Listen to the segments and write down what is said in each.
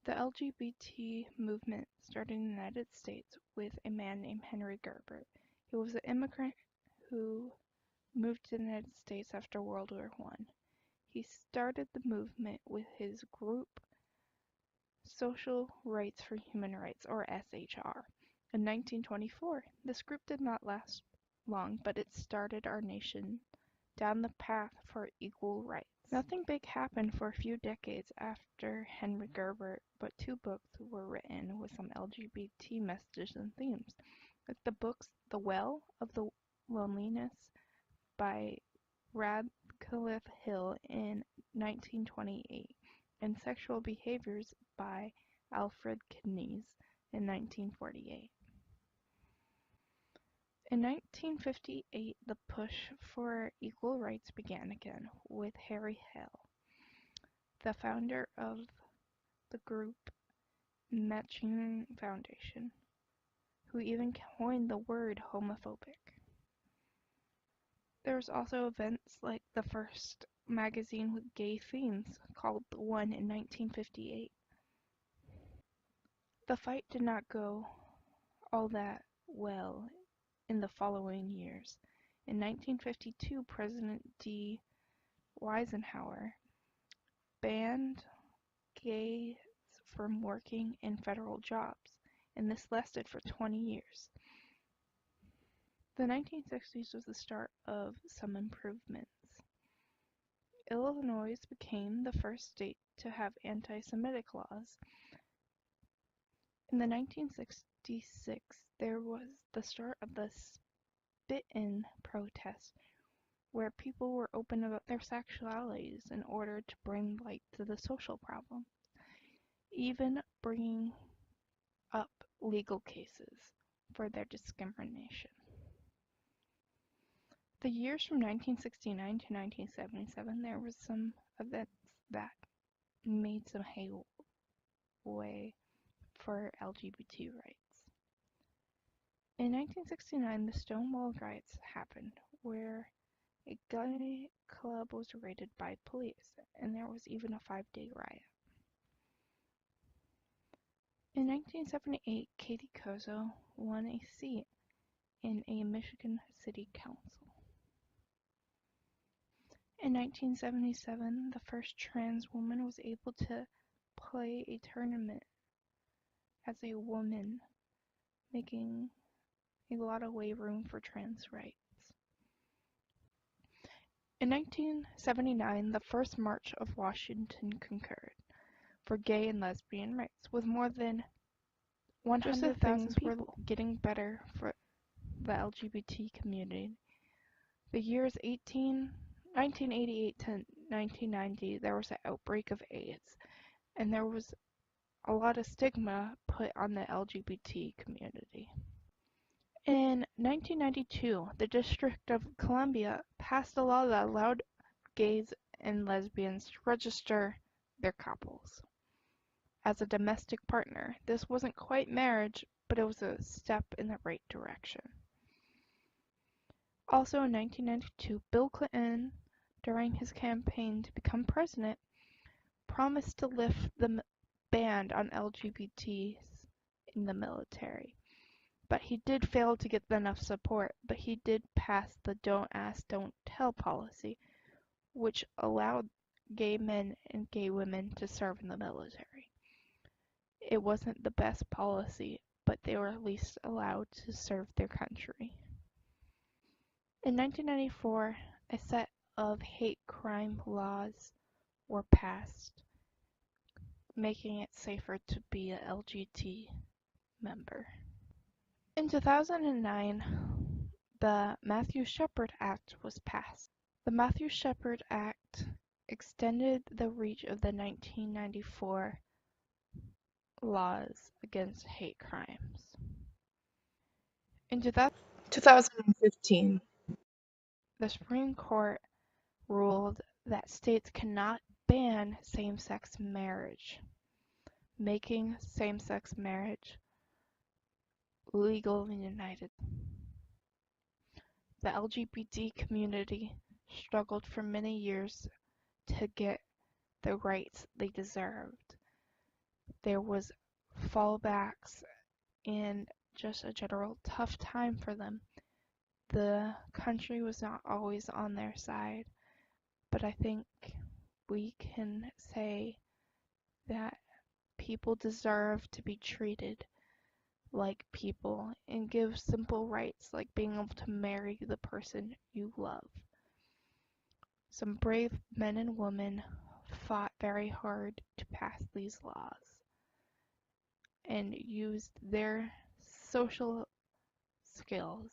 The LGBT movement started in the United States with a man named Henry Gerbert. He was an immigrant who moved to the United States after World War I. He started the movement with his group Social Rights for Human Rights, or SHR. In 1924, this group did not last long, but it started our nation down the path for equal rights. Nothing big happened for a few decades after Henry Gerbert, but two books were written with some LGBT messages and themes, like the books The Well of the Loneliness by Radcliffe Hill in 1928 and Sexual Behaviors by Alfred Knies in 1948. In 1958, the push for equal rights began again with Harry Hale, the founder of the group Matching Foundation, who even coined the word homophobic. There was also events like the first magazine with gay themes called The One in 1958. The fight did not go all that well in the following years. In 1952, President D. Eisenhower banned gays from working in federal jobs, and this lasted for 20 years. The 1960s was the start of some improvements. Illinois became the first state to have anti-Semitic laws. In the 1966, there was the start of the Spit-In protest, where people were open about their sexualities in order to bring light to the social problem, even bringing up legal cases for their discrimination. The years from 1969 to 1977, there was some events that made some headway for LGBT rights. In 1969, the Stonewall riots happened, where a gay club was raided by police, and there was even a 5-day riot. In 1978, Katie Kozo won a seat in a Michigan City Council. In 1977, the first trans woman was able to play a tournament as a woman, making a lot of room for trans rights. In 1979, the first March of Washington concurred for gay and lesbian rights, with more than 100,000 people. Getting better for the LGBT community. The years 1988 to 1990, there was an outbreak of AIDS, and there was a lot of stigma put on the LGBT community. In 1992, the District of Columbia passed a law that allowed gays and lesbians to register their couples as a domestic partner. This wasn't quite marriage, but it was a step in the right direction. Also in 1992, Bill Clinton, during his campaign to become president, promised to lift the ban on LGBTs in the military. But he did fail to get enough support, but he did pass the Don't Ask, Don't Tell policy, which allowed gay men and gay women to serve in the military. It wasn't the best policy, but they were at least allowed to serve their country. In 1994, a set of hate crime laws were passed, making it safer to be an LGBT member. In 2009, the Matthew Shepard Act was passed. The Matthew Shepard Act extended the reach of the 1994 laws against hate crimes. In 2015, the Supreme Court ruled that states cannot ban same-sex marriage, making same-sex marriage legal in the United States. The LGBT community struggled for many years to get the rights they deserved. there was fallbacks and just a general tough time for them. The country was not always on their side, but I think we can say that people deserve to be treated like people and give simple rights like being able to marry the person you love. Some brave men and women fought very hard to pass these laws and used their social skills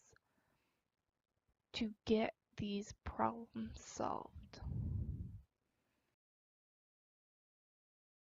to get these problems solved.